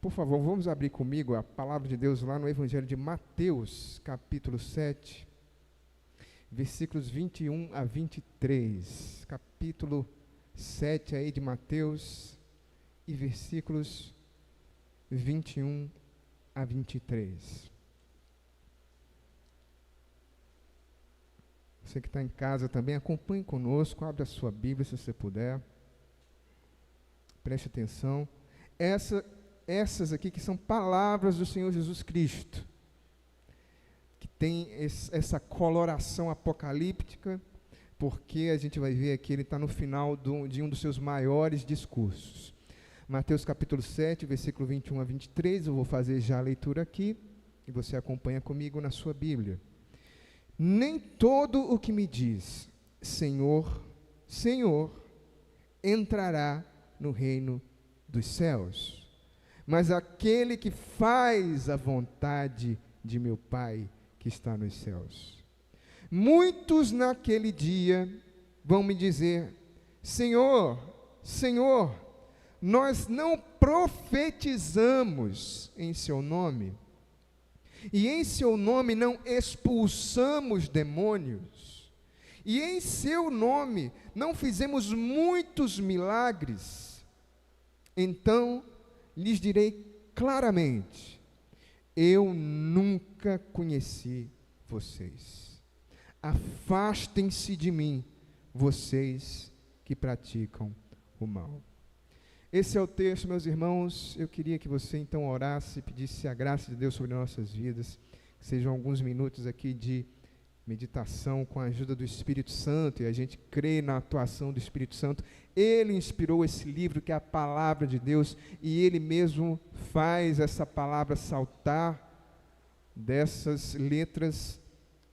Por favor, vamos abrir comigo a palavra de Deus lá no Evangelho de Mateus, capítulo 7, versículos 21 a 23. Capítulo 7 aí de Mateus e versículos 21 a 23. Você que está em casa também, acompanhe conosco, abre a sua Bíblia se você puder. Preste atenção. Essas aqui que são palavras do Senhor Jesus Cristo, que tem essa coloração apocalíptica, porque a gente vai ver aqui, ele está no final de um dos seus maiores discursos. Mateus capítulo 7, versículo 21 a 23, eu vou fazer já a leitura aqui, e você acompanha comigo na sua Bíblia. Nem todo o que me diz, Senhor, Senhor, entrará no reino dos céus, mas aquele que faz a vontade de meu Pai que está nos céus. Muitos naquele dia vão me dizer, Senhor, Senhor, nós não profetizamos em seu nome, e em seu nome não expulsamos demônios, e em seu nome não fizemos muitos milagres. Então lhes direi claramente, eu nunca conheci vocês. Afastem-se de mim, vocês que praticam o mal. Esse é o texto, meus irmãos. Eu queria que você então orasse, pedisse a graça de Deus sobre nossas vidas, que sejam alguns minutos aqui de meditação com a ajuda do Espírito Santo, e a gente crê na atuação do Espírito Santo. Ele inspirou esse livro que é a palavra de Deus, e Ele mesmo faz essa palavra saltar dessas letras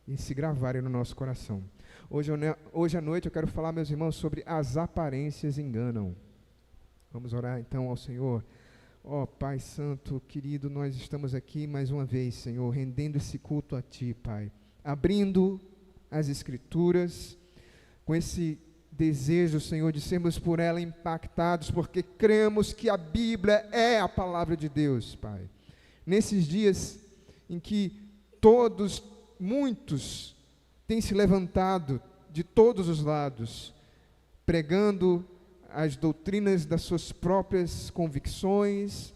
e se gravarem no nosso coração. Hoje à noite eu quero falar, meus irmãos, sobre as aparências enganam. Vamos orar então ao Senhor. Ó Pai Santo, querido, nós estamos aqui mais uma vez, Senhor, rendendo esse culto a Ti, Pai, abrindo as Escrituras, com esse desejo, Senhor, de sermos por ela impactados, porque cremos que a Bíblia é a palavra de Deus, Pai. Nesses dias em que muitos têm se levantado de todos os lados, pregando as doutrinas das suas próprias convicções,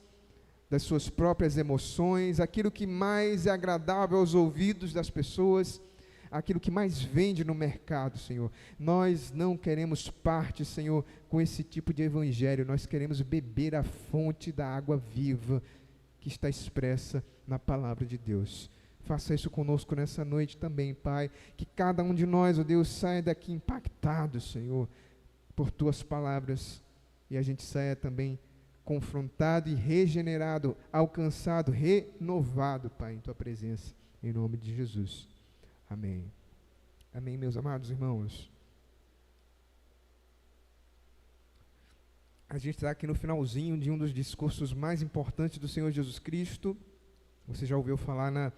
das suas próprias emoções, aquilo que mais é agradável aos ouvidos das pessoas, aquilo que mais vende no mercado, Senhor. Nós não queremos parte, Senhor, com esse tipo de evangelho. Nós queremos beber a fonte da água viva que está expressa na palavra de Deus. Faça isso conosco nessa noite também, Pai, que cada um de nós, ó Deus, saia daqui impactado, Senhor, por Tuas palavras, e a gente saia também confrontado e regenerado, alcançado, renovado, Pai, em Tua presença, em nome de Jesus. Amém. Amém, meus amados irmãos. A gente está aqui no finalzinho de um dos discursos mais importantes do Senhor Jesus Cristo. Você já ouviu falar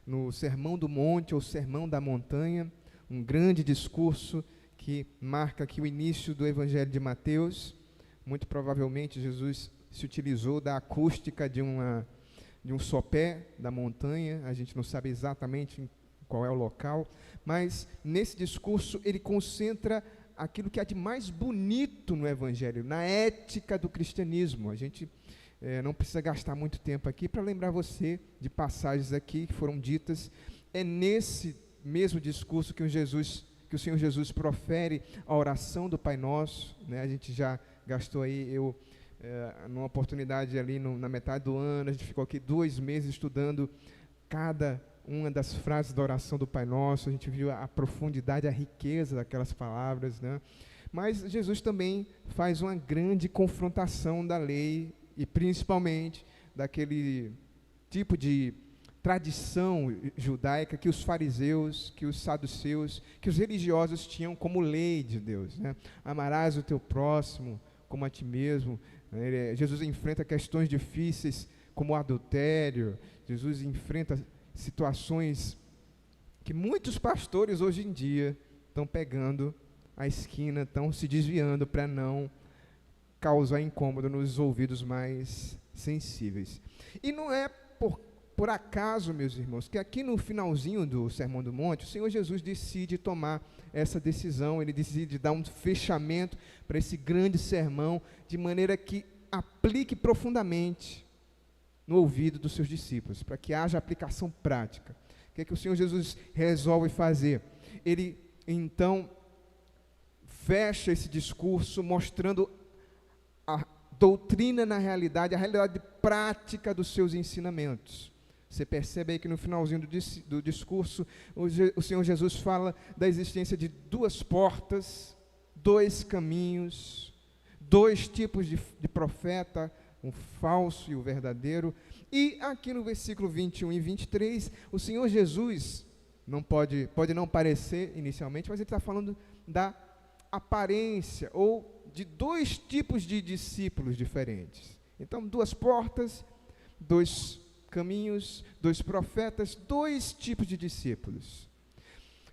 no Sermão do Monte ou Sermão da Montanha, um grande discurso que marca aqui o início do Evangelho de Mateus. Muito provavelmente Jesus se utilizou da acústica de um sopé da montanha. A gente não sabe exatamente qual é o local, mas nesse discurso ele concentra aquilo que há de mais bonito no Evangelho, na ética do cristianismo. A gente não precisa gastar muito tempo aqui para lembrar você de passagens aqui que foram ditas. É nesse mesmo discurso que o Senhor Jesus profere a oração do Pai Nosso, né? A gente já gastou aí, numa oportunidade ali na metade do ano, a gente ficou aqui 2 meses estudando cada uma das frases da oração do Pai Nosso. A gente viu a profundidade, a riqueza daquelas palavras, né? Mas Jesus também faz uma grande confrontação da lei, e principalmente daquele tipo de tradição judaica que os fariseus, que os saduceus, que os religiosos tinham como lei de Deus, né? Amarás o teu próximo como a ti mesmo. Jesus enfrenta questões difíceis como o adultério. Jesus enfrenta situações que muitos pastores hoje em dia estão pegando a esquina, estão se desviando para não causar incômodo nos ouvidos mais sensíveis. E não é por acaso, meus irmãos, que aqui no finalzinho do Sermão do Monte, o Senhor Jesus decide tomar essa decisão, ele decide dar um fechamento para esse grande sermão, de maneira que aplique profundamente no ouvido dos seus discípulos, para que haja aplicação prática. O que é que o Senhor Jesus resolve fazer? Ele, então, fecha esse discurso mostrando a doutrina na realidade, a realidade prática dos seus ensinamentos. Você percebe aí que no finalzinho do discurso, o Senhor Jesus fala da existência de duas portas, dois caminhos, dois tipos de profeta, um falso e o verdadeiro. E aqui no versículo 21 e 23, o Senhor Jesus, pode não parecer inicialmente, mas ele está falando da aparência, ou de dois tipos de discípulos diferentes. Então, duas portas, dois caminhos, dois profetas, dois tipos de discípulos.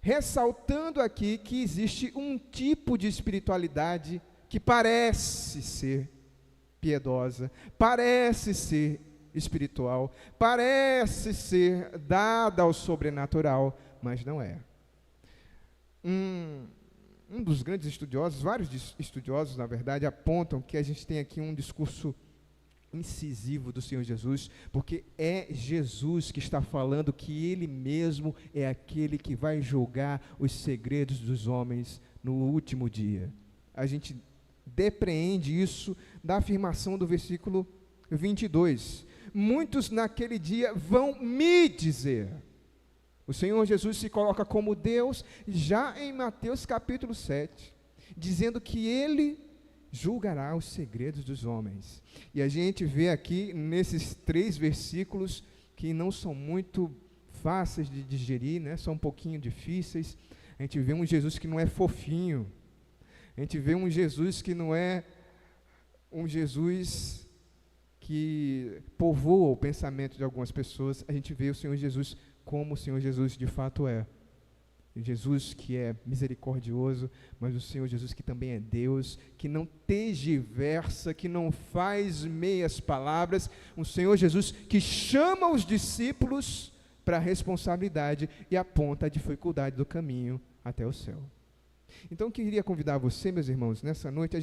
Ressaltando aqui que existe um tipo de espiritualidade que parece ser piedosa, parece ser espiritual, parece ser dada ao sobrenatural, mas não é. Um dos grandes estudiosos, vários estudiosos, na verdade, apontam que a gente tem aqui um discurso incisivo do Senhor Jesus, porque é Jesus que está falando que Ele mesmo é aquele que vai julgar os segredos dos homens no último dia. A gente depreende isso da afirmação do versículo 22. Muitos naquele dia vão me dizer. O Senhor Jesus se coloca como Deus, já em Mateus capítulo 7, dizendo que Ele julgará os segredos dos homens. E a gente vê aqui, nesses 3 versículos, que não são muito fáceis de digerir, né? São um pouquinho difíceis. A gente vê um Jesus que não é fofinho. A gente vê um Jesus que não é um Jesus que povoa o pensamento de algumas pessoas. A gente vê o Senhor Jesus como o Senhor Jesus de fato é. Jesus que é misericordioso, mas o Senhor Jesus que também é Deus, que não tergiversa, que não faz meias palavras, um Senhor Jesus que chama os discípulos para a responsabilidade e aponta a dificuldade do caminho até o céu. Então eu queria convidar você, meus irmãos, nessa noite,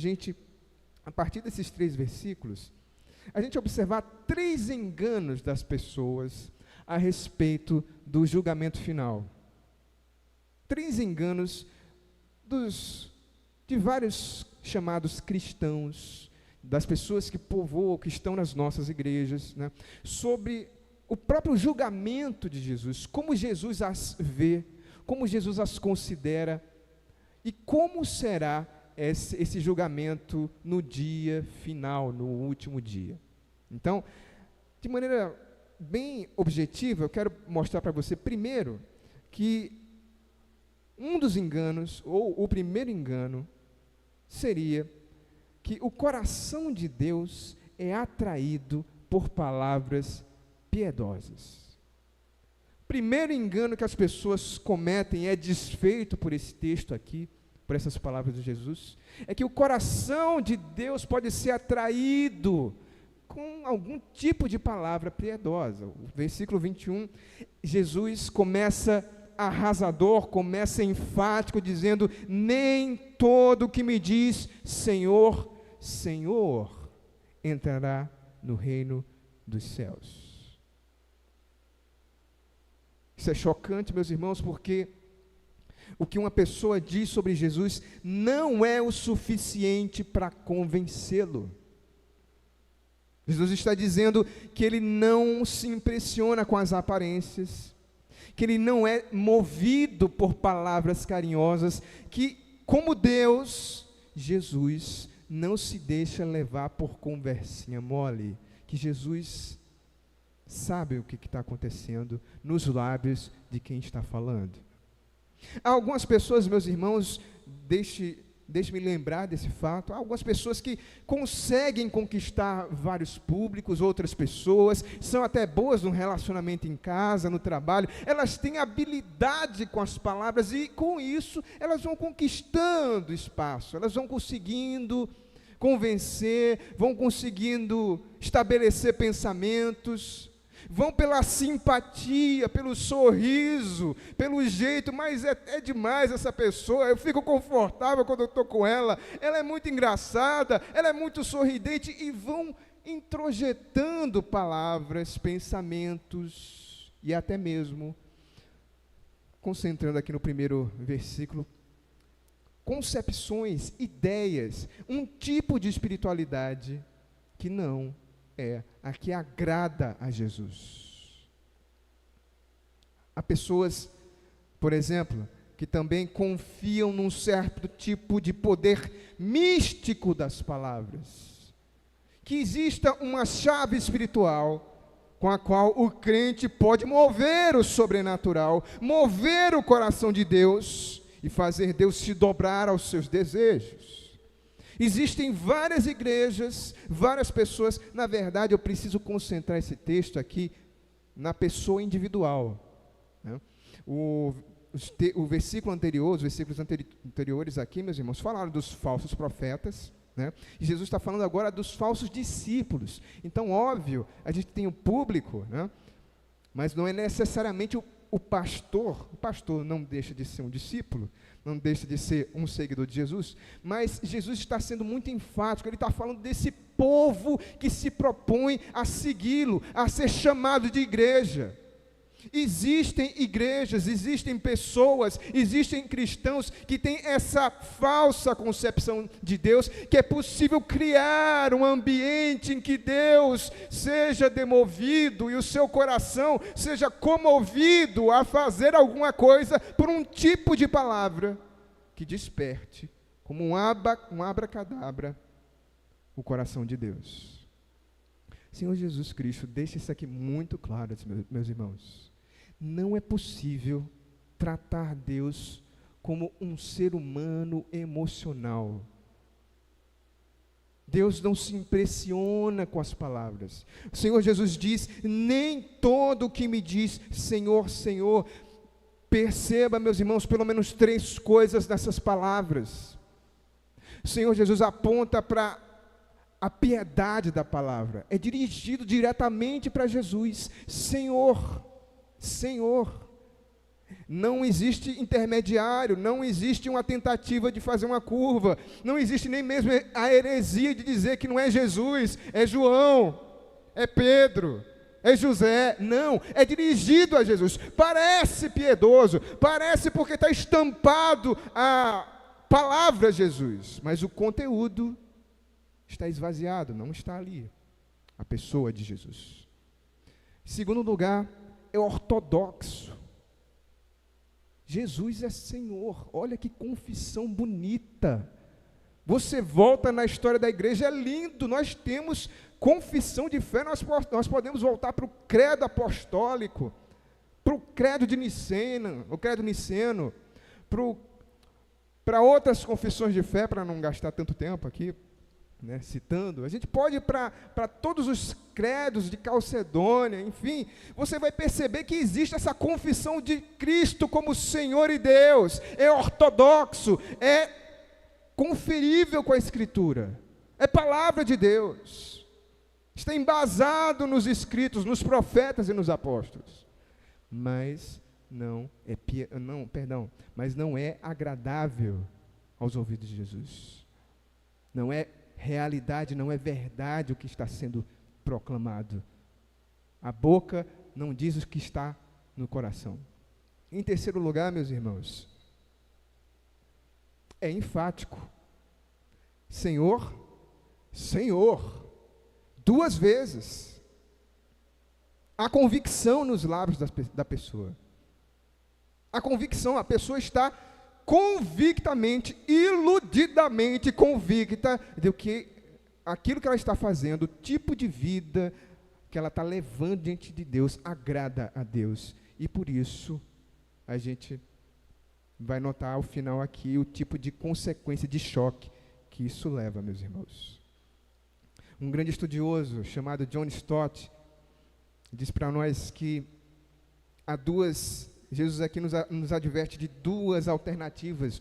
a partir desses 3 versículos, a gente observar 3 enganos das pessoas a respeito do julgamento final. 3 enganos de vários chamados cristãos, das pessoas que povoam, que estão nas nossas igrejas, né, sobre o próprio julgamento de Jesus, como Jesus as vê, como Jesus as considera, e como será esse julgamento no dia final, no último dia. Então, de maneira bem objetiva, eu quero mostrar para você, primeiro, que um dos enganos, ou o primeiro engano, seria que o coração de Deus é atraído por palavras piedosas. O primeiro engano que as pessoas cometem é desfeito por esse texto aqui, por essas palavras de Jesus, é que o coração de Deus pode ser atraído com algum tipo de palavra piedosa. O versículo 21, Jesus começa arrasador, começa enfático, dizendo: nem todo que me diz Senhor, Senhor, entrará no reino dos céus. Isso é chocante, meus irmãos, porque o que uma pessoa diz sobre Jesus não é o suficiente para convencê-lo. Jesus está dizendo que ele não se impressiona com as aparências, que ele não é movido por palavras carinhosas, que, como Deus, Jesus não se deixa levar por conversinha mole, que Jesus sabe o que está acontecendo nos lábios de quem está falando. Há algumas pessoas, meus irmãos, deixe-me lembrar desse fato, há algumas pessoas que conseguem conquistar vários públicos, outras pessoas, são até boas no relacionamento em casa, no trabalho, elas têm habilidade com as palavras e com isso elas vão conquistando espaço, elas vão conseguindo convencer, vão conseguindo estabelecer pensamentos, vão pela simpatia, pelo sorriso, pelo jeito, mas é demais essa pessoa, eu fico confortável quando eu estou com ela é muito engraçada, ela é muito sorridente, e vão introjetando palavras, pensamentos, e até mesmo, concentrando aqui no primeiro versículo, concepções, ideias, um tipo de espiritualidade que não é a que agrada a Jesus. Há pessoas, por exemplo, que também confiam num certo tipo de poder místico das palavras, que exista uma chave espiritual com a qual o crente pode mover o sobrenatural, mover o coração de Deus e fazer Deus se dobrar aos seus desejos. Existem várias igrejas, várias pessoas. Na verdade, eu preciso concentrar esse texto aqui na pessoa individual, né? O versículo anterior, os versículos anteriores aqui, meus irmãos, falaram dos falsos profetas, né? E Jesus está falando agora dos falsos discípulos. Então, óbvio, a gente tem o público, né? Mas não é necessariamente o pastor não deixa de ser um discípulo, não deixa de ser um seguidor de Jesus, mas Jesus está sendo muito enfático, ele está falando desse povo que se propõe a segui-lo, a ser chamado de igreja. Existem igrejas, existem pessoas, existem cristãos que têm essa falsa concepção de Deus, que é possível criar um ambiente em que Deus seja demovido e o seu coração seja comovido a fazer alguma coisa por um tipo de palavra que desperte, como um abracadabra, o coração de Deus. Senhor Jesus Cristo, deixa isso aqui muito claro, meus irmãos. Não é possível tratar Deus como um ser humano emocional. Deus não se impressiona com as palavras. O Senhor Jesus diz: nem todo o que me diz Senhor, Senhor. Perceba, meus irmãos, pelo menos 3 coisas dessas palavras. O Senhor Jesus aponta para a piedade da palavra. É dirigido diretamente para Jesus. Senhor, Senhor. Não existe intermediário, não existe uma tentativa de fazer uma curva, não existe nem mesmo a heresia de dizer que não é Jesus, é João, é Pedro, é José. Não, é dirigido a Jesus. Parece piedoso, parece porque está estampado a palavra Jesus, mas o conteúdo está esvaziado, não está ali, a pessoa de Jesus. Em segundo lugar, é ortodoxo. Jesus é Senhor. Olha que confissão bonita. Você volta na história da igreja, é lindo. Nós temos confissão de fé, nós podemos voltar para o credo apostólico, para o credo de Niceno, o credo niceno, para outras confissões de fé, para não gastar tanto tempo aqui, né, citando. A gente pode ir para todos os credos de Calcedônia, enfim, você vai perceber que existe essa confissão de Cristo como Senhor e Deus, é ortodoxo, é conferível com a Escritura, é palavra de Deus, está embasado nos escritos, nos profetas e nos apóstolos, mas não é agradável aos ouvidos de Jesus, não é realidade, não é verdade o que está sendo proclamado. A boca não diz o que está no coração. Em terceiro lugar, meus irmãos, é enfático. Senhor, Senhor, 2 vezes. Há convicção nos lábios da pessoa. A convicção, a pessoa está convictamente, iludidamente convicta de que aquilo que ela está fazendo, o tipo de vida que ela está levando diante de Deus, agrada a Deus. E por isso, a gente vai notar ao final aqui o tipo de consequência de choque que isso leva, meus irmãos. Um grande estudioso chamado John Stott diz para nós que há 2 Jesus aqui nos adverte de duas alternativas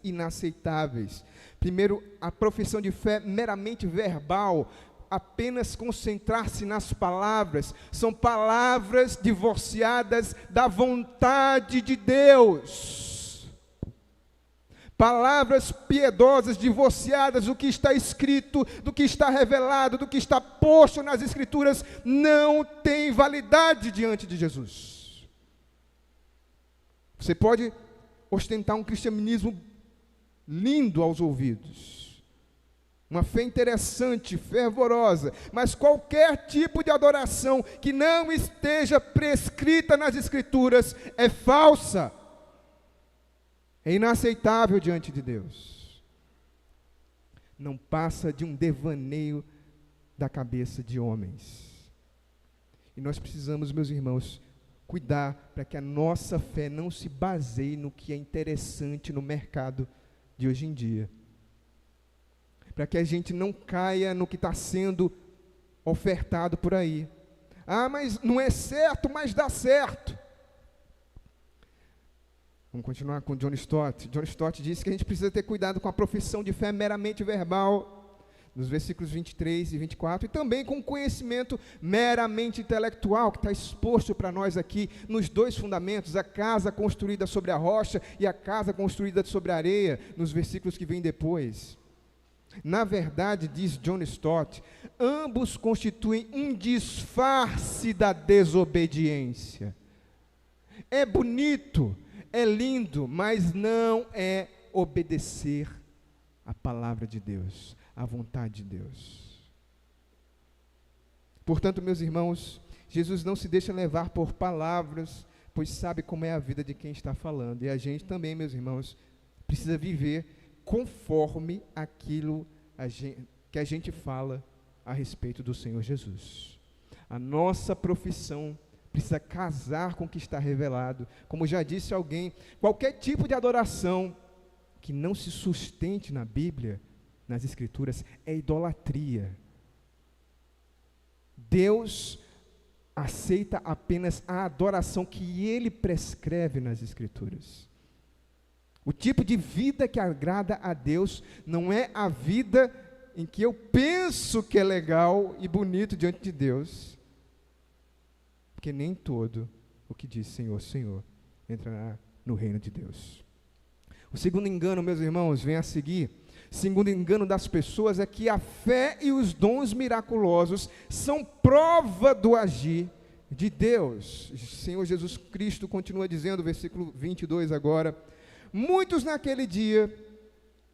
inaceitáveis. Primeiro, a profissão de fé meramente verbal, apenas concentrar-se nas palavras, são palavras divorciadas da vontade de Deus. Palavras piedosas, divorciadas do que está escrito, do que está revelado, do que está posto nas Escrituras, não tem validade diante de Jesus. Você pode ostentar um cristianismo lindo aos ouvidos, uma fé interessante, fervorosa, mas qualquer tipo de adoração que não esteja prescrita nas Escrituras é falsa, é inaceitável diante de Deus. Não passa de um devaneio da cabeça de homens. E nós precisamos, meus irmãos, cuidar para que a nossa fé não se baseie no que é interessante no mercado de hoje em dia. Para que a gente não caia no que está sendo ofertado por aí. Ah, mas não é certo, mas dá certo. Vamos continuar com John Stott. John Stott disse que a gente precisa ter cuidado com a profissão de fé meramente verbal, nos versículos 23 e 24, e também com o conhecimento meramente intelectual, que está exposto para nós aqui, nos dois fundamentos, a casa construída sobre a rocha e a casa construída sobre a areia, nos versículos que vêm depois. Na verdade, diz John Stott, ambos constituem um disfarce da desobediência. É bonito, é lindo, mas não é obedecer a palavra de Deus, a vontade de Deus. Portanto, meus irmãos, Jesus não se deixa levar por palavras, pois sabe como é a vida de quem está falando. E a gente também, meus irmãos, precisa viver conforme aquilo que a gente fala a respeito do Senhor Jesus. A nossa profissão precisa casar com o que está revelado. Como já disse alguém, qualquer tipo de adoração que não se sustente na Bíblia, nas Escrituras, é idolatria. Deus aceita apenas a adoração que Ele prescreve nas Escrituras. O tipo de vida que agrada a Deus não é a vida em que eu penso que é legal e bonito diante de Deus, porque nem todo o que diz Senhor, Senhor entrará no reino de Deus. O segundo engano, meus irmãos, vem a seguir. O segundo engano das pessoas é que a fé e os dons miraculosos são prova do agir de Deus. O Senhor Jesus Cristo continua dizendo, versículo 22 agora, muitos naquele dia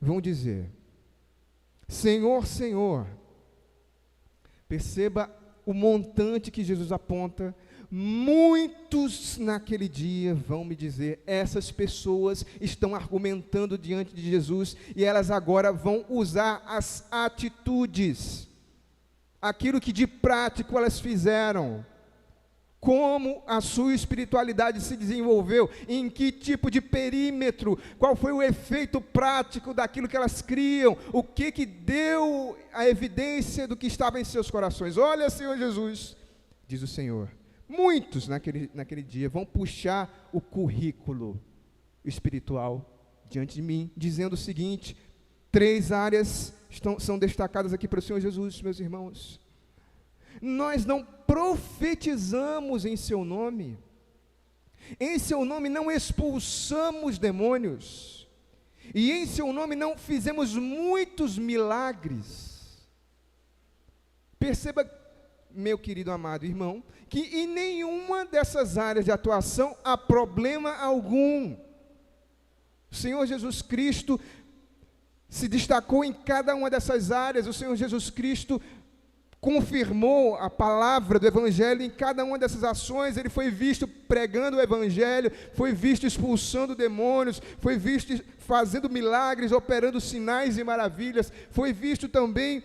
vão dizer, Senhor, Senhor. Perceba o montante que Jesus aponta. Muitos naquele dia vão me dizer, essas pessoas estão argumentando diante de Jesus e elas agora vão usar as atitudes, aquilo que de prático elas fizeram, como a sua espiritualidade se desenvolveu, em que tipo de perímetro, qual foi o efeito prático daquilo que elas criam, o que deu a evidência do que estava em seus corações. Olha, Senhor Jesus, diz o Senhor, muitos naquele dia vão puxar o currículo espiritual diante de mim, dizendo o seguinte, 3 áreas são destacadas aqui para o Senhor Jesus, meus irmãos. Nós não profetizamos em seu nome, em seu nome não expulsamos demônios, e em seu nome não fizemos muitos milagres. Perceba, meu querido amado irmão, que em nenhuma dessas áreas de atuação há problema algum. O Senhor Jesus Cristo se destacou em cada uma dessas áreas. O Senhor Jesus Cristo confirmou a palavra do Evangelho em cada uma dessas ações. Ele foi visto pregando o Evangelho, foi visto expulsando demônios, foi visto fazendo milagres, operando sinais e maravilhas, foi visto também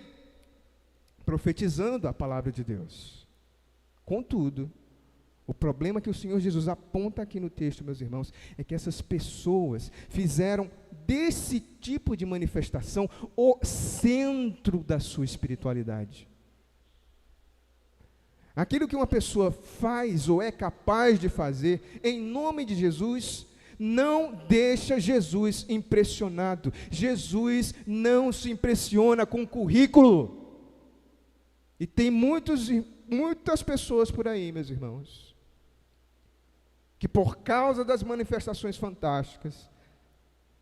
profetizando a palavra de Deus. Contudo, o problema que o Senhor Jesus aponta aqui no texto, meus irmãos, é que essas pessoas fizeram desse tipo de manifestação o centro da sua espiritualidade. Aquilo que uma pessoa faz ou é capaz de fazer, em nome de Jesus, não deixa Jesus impressionado. Jesus não se impressiona com currículo. E tem muitas pessoas por aí, meus irmãos, que por causa das manifestações fantásticas,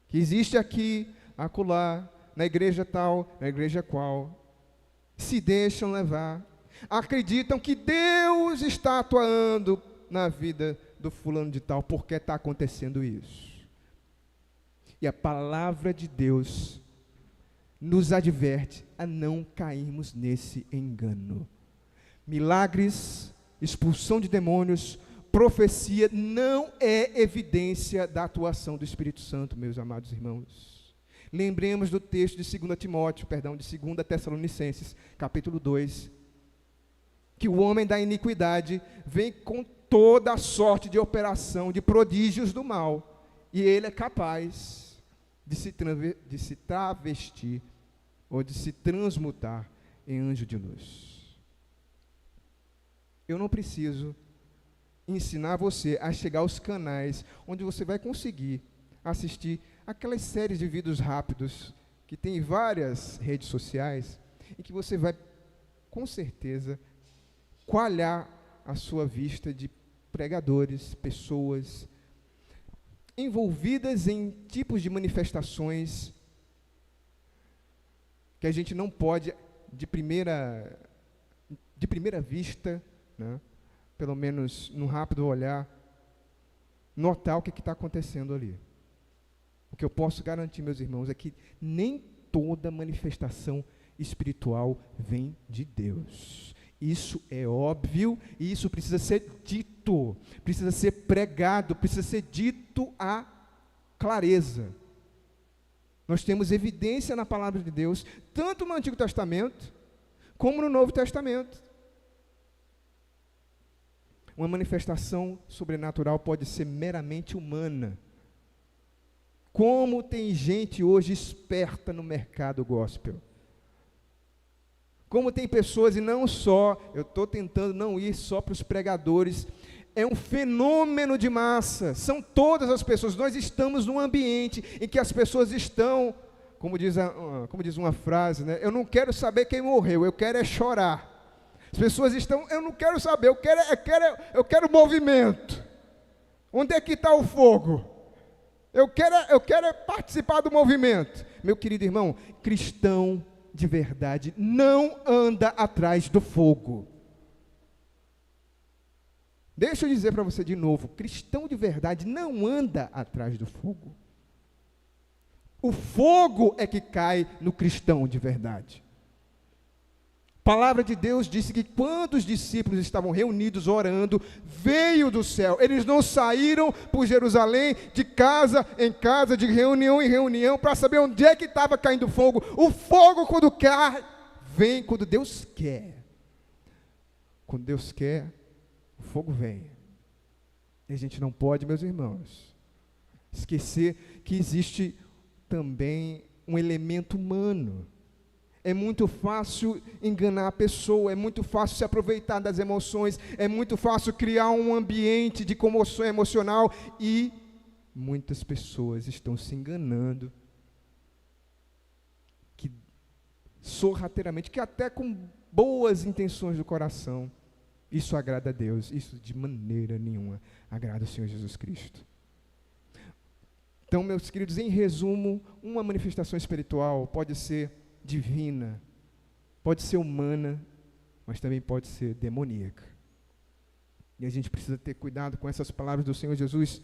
que existe aqui, acolá, na igreja tal, na igreja qual, se deixam levar, acreditam que Deus está atuando na vida do fulano de tal, porque está acontecendo isso. E a palavra de Deus nos adverte a não cairmos nesse engano. Milagres, expulsão de demônios, profecia não é evidência da atuação do Espírito Santo, meus amados irmãos. Lembremos do texto de 2 Tessalonicenses, capítulo 2, que o homem da iniquidade vem com toda a sorte de operação, de prodígios do mal, e ele é capaz de se travestir, ou de se transmutar em anjo de luz. Eu não preciso ensinar você a chegar aos canais onde você vai conseguir assistir aquelas séries de vídeos rápidos que tem em várias redes sociais, e que você vai, com certeza, coalhar a sua vista de pregadores, pessoas envolvidas em tipos de manifestações que a gente não pode, de primeira vista, né, pelo menos num rápido olhar, notar o que está acontecendo ali. O que eu posso garantir, meus irmãos, é que nem toda manifestação espiritual vem de Deus. Isso é óbvio, e isso precisa ser dito, precisa ser pregado, precisa ser dito à clareza. Nós temos evidência na palavra de Deus, tanto no Antigo Testamento, como no Novo Testamento. Uma manifestação sobrenatural pode ser meramente humana. Como tem gente hoje esperta no mercado gospel. Como tem pessoas, e não só, eu estou tentando não ir só para os pregadores, é um fenômeno de massa, são todas as pessoas. Nós estamos num ambiente em que as pessoas estão, como diz uma frase, né? Eu não quero saber quem morreu, eu quero é chorar. As pessoas estão, eu não quero saber, eu quero movimento. Onde é que está o fogo? Eu quero participar do movimento. Meu querido irmão, cristão de verdade não anda atrás do fogo. Deixa eu dizer para você de novo, cristão de verdade não anda atrás do fogo. O fogo é que cai no cristão de verdade. A palavra de Deus disse que quando os discípulos estavam reunidos orando, veio do céu. Eles não saíram por Jerusalém de casa em casa, de reunião em reunião, para saber onde é que estava caindo fogo. O fogo, quando cai, vem quando Deus quer. Quando Deus quer, o fogo vem. E a gente não pode, meus irmãos, esquecer que existe também um elemento humano. É muito fácil enganar a pessoa, é muito fácil se aproveitar das emoções, é muito fácil criar um ambiente de comoção emocional, e muitas pessoas estão se enganando, que sorrateiramente, que até com boas intenções do coração, isso agrada a Deus. Isso de maneira nenhuma agrada o Senhor Jesus Cristo. Então, meus queridos, em resumo, uma manifestação espiritual pode ser divina, pode ser humana, mas também pode ser demoníaca. E a gente precisa ter cuidado com essas palavras do Senhor Jesus.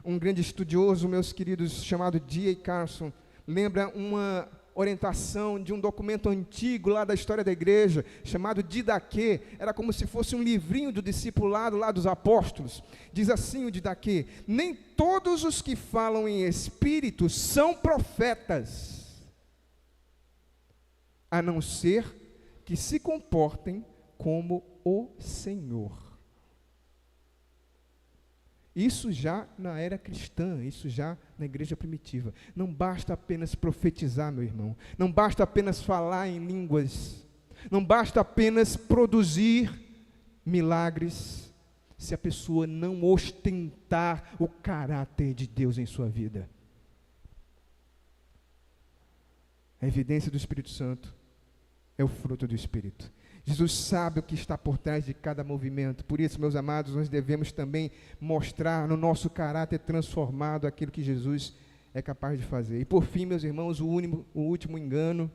Um grande estudioso, meus queridos, chamado D.A. Carson, lembra uma orientação de um documento antigo lá da história da igreja, chamado Didaquê. Era como se fosse um livrinho do discipulado lá dos apóstolos. Diz assim o Didaquê: nem todos os que falam em espírito são profetas, a não ser que se comportem como o Senhor. Isso já na era cristã, isso já na igreja primitiva. Não basta apenas profetizar, meu irmão. Não basta apenas falar em línguas. Não basta apenas produzir milagres se a pessoa não ostentar o caráter de Deus em sua vida. A evidência do Espírito Santo é o fruto do Espírito. Jesus sabe o que está por trás de cada movimento. Por isso, meus amados, nós devemos também mostrar no nosso caráter transformado aquilo que Jesus é capaz de fazer. E por fim, meus irmãos, o último engano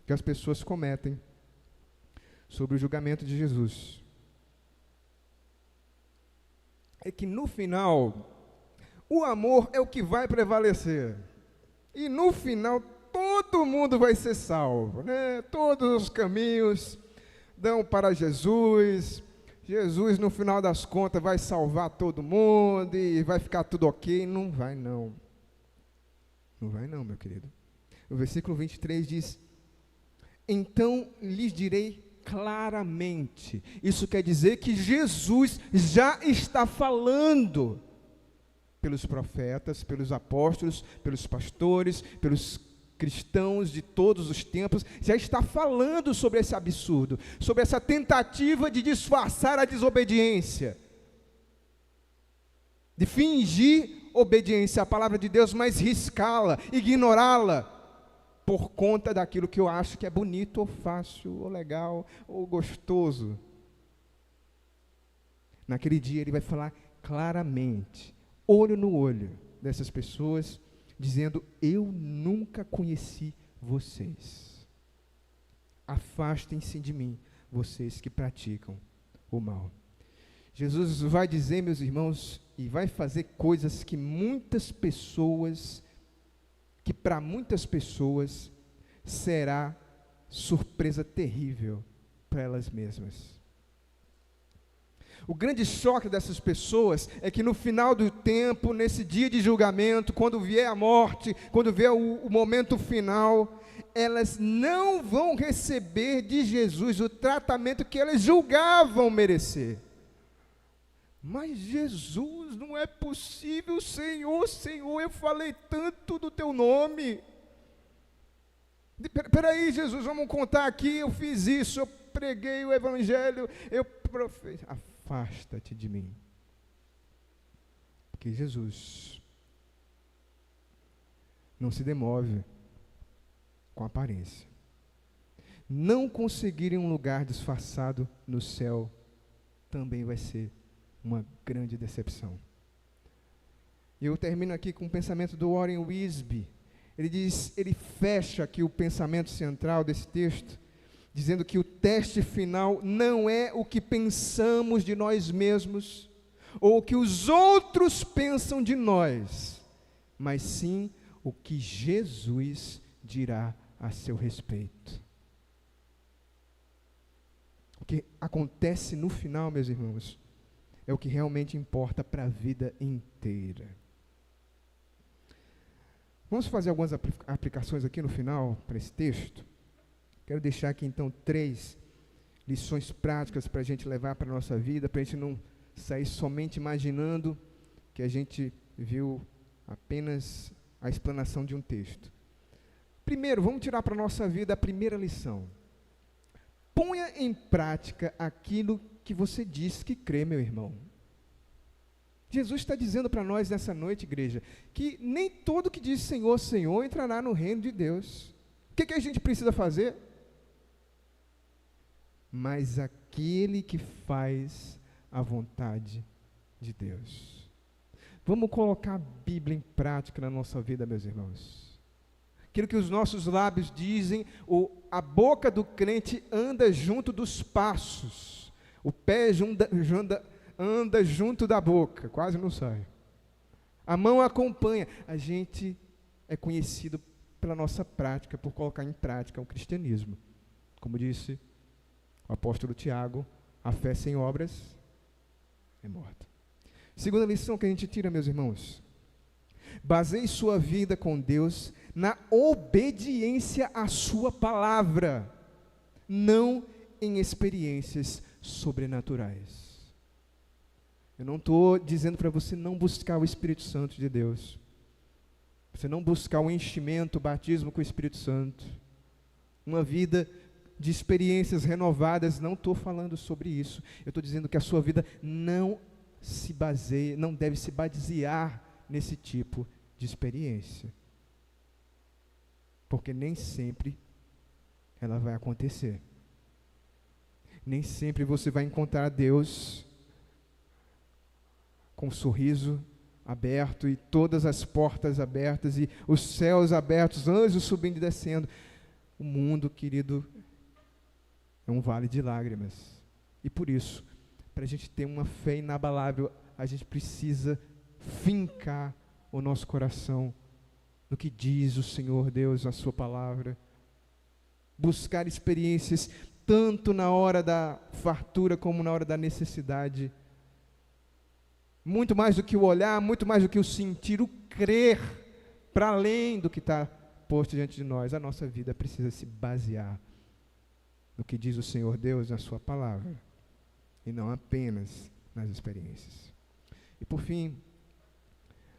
que as pessoas cometem sobre o julgamento de Jesus é que no final, o amor é o que vai prevalecer. E no final, todo mundo vai ser salvo, né? Todos os caminhos dão para Jesus. Jesus, no final das contas, vai salvar todo mundo e vai ficar tudo ok. Não vai não. Não vai não, meu querido. O versículo 23 diz: então lhes direi claramente. Isso quer dizer que Jesus já está falando pelos profetas, pelos apóstolos, pelos pastores, pelos cristãos de todos os tempos, já está falando sobre esse absurdo, sobre essa tentativa de disfarçar a desobediência, de fingir obediência à palavra de Deus, mas riscá-la, ignorá-la, por conta daquilo que eu acho que é bonito, ou fácil, ou legal, ou gostoso. Naquele dia ele vai falar claramente, olho no olho dessas pessoas, dizendo: eu nunca conheci vocês. Afastem-se de mim, vocês que praticam o mal. Jesus vai dizer, meus irmãos, e vai fazer coisas que para muitas pessoas será surpresa terrível para elas mesmas. O grande choque dessas pessoas é que no final do tempo, nesse dia de julgamento, quando vier a morte, quando vier o momento final, elas não vão receber de Jesus o tratamento que elas julgavam merecer. Mas Jesus, não é possível, Senhor, Senhor, eu falei tanto do teu nome. Peraí, Jesus, vamos contar aqui, eu fiz isso, eu preguei o evangelho, eu profetizei. Afasta-te de mim. Porque Jesus não se demove com aparência. Não conseguirem um lugar disfarçado no céu também vai ser uma grande decepção. Eu termino aqui com o pensamento do Warren Wiersbe. Ele fecha aqui o pensamento central desse texto, dizendo que o teste final não é o que pensamos de nós mesmos, ou o que os outros pensam de nós, mas sim o que Jesus dirá a seu respeito. O que acontece no final, meus irmãos, é o que realmente importa para a vida inteira. Vamos fazer algumas aplicações aqui no final para esse texto. Quero deixar aqui então 3 lições práticas para a gente levar para a nossa vida, para a gente não sair somente imaginando que a gente viu apenas a explanação de um texto. Primeiro, vamos tirar para a nossa vida a primeira lição. Ponha em prática aquilo que você diz que crê, meu irmão. Jesus está dizendo para nós nessa noite, igreja, que nem todo que diz Senhor, Senhor entrará no reino de Deus. O que a gente precisa fazer? Mas aquele que faz a vontade de Deus. Vamos colocar a Bíblia em prática na nossa vida, meus irmãos. Aquilo que os nossos lábios dizem, a boca do crente anda junto dos passos. O pé anda junto da boca, quase não sai. A mão acompanha. A gente é conhecido pela nossa prática, por colocar em prática o cristianismo. Como disse o apóstolo Tiago, a fé sem obras é morta. Segunda lição que a gente tira, meus irmãos: baseie sua vida com Deus na obediência à sua palavra, não em experiências sobrenaturais. Eu não estou dizendo para você não buscar o Espírito Santo de Deus, você não buscar o enchimento, o batismo com o Espírito Santo, uma vida de experiências renovadas, não estou falando sobre isso. Eu estou dizendo que a sua vida não deve se basear nesse tipo de experiência. Porque nem sempre ela vai acontecer. Nem sempre você vai encontrar Deus com um sorriso aberto e todas as portas abertas e os céus abertos, anjos subindo e descendo. O mundo, querido, é um vale de lágrimas. E por isso, para a gente ter uma fé inabalável, a gente precisa fincar o nosso coração no que diz o Senhor Deus na sua palavra. Buscar experiências tanto na hora da fartura como na hora da necessidade. Muito mais do que o olhar, muito mais do que o sentir, o crer, para além do que está posto diante de nós. A nossa vida precisa se basear no que diz o Senhor Deus na sua palavra, e não apenas nas experiências. E por fim,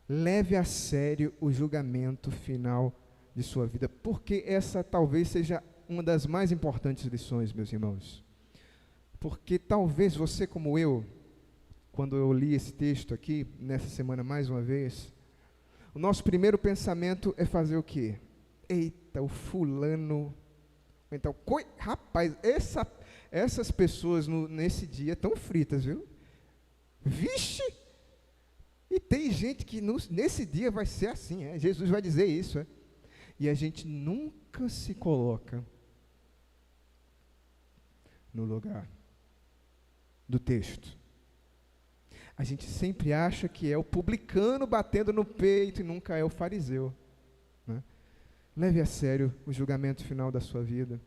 leve a sério o julgamento final de sua vida, porque essa talvez seja uma das mais importantes lições, meus irmãos. Porque talvez você, como eu, quando eu li esse texto aqui, nessa semana mais uma vez, o nosso primeiro pensamento é fazer o quê? Eita, o fulano. Então, rapaz, essas pessoas nesse dia estão fritas, viu? Vixe! E tem gente que nesse dia vai ser assim, Jesus vai dizer isso. E a gente nunca se coloca no lugar do texto. A gente sempre acha que é o publicano batendo no peito e nunca é o fariseu, né? Leve a sério o julgamento final da sua vida.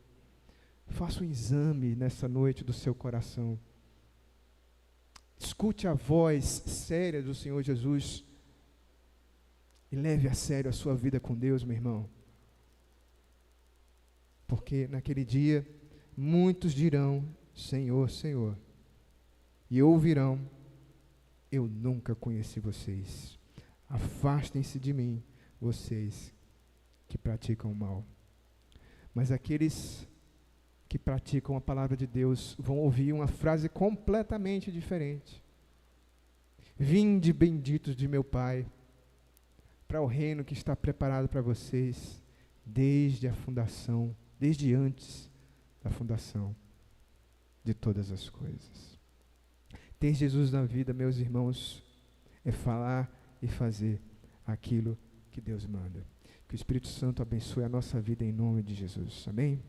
Faça um exame nessa noite do seu coração. Escute a voz séria do Senhor Jesus e leve a sério a sua vida com Deus, meu irmão. Porque naquele dia muitos dirão: Senhor, Senhor, e ouvirão: eu nunca conheci vocês. Afastem-se de mim, vocês que praticam o mal. Mas aqueles que praticam a palavra de Deus vão ouvir uma frase completamente diferente. Vinde, benditos de meu Pai, para o reino que está preparado para vocês desde a fundação, desde antes da fundação de todas as coisas. Ter Jesus na vida, meus irmãos, é falar e fazer aquilo que Deus manda. Que o Espírito Santo abençoe a nossa vida em nome de Jesus. Amém?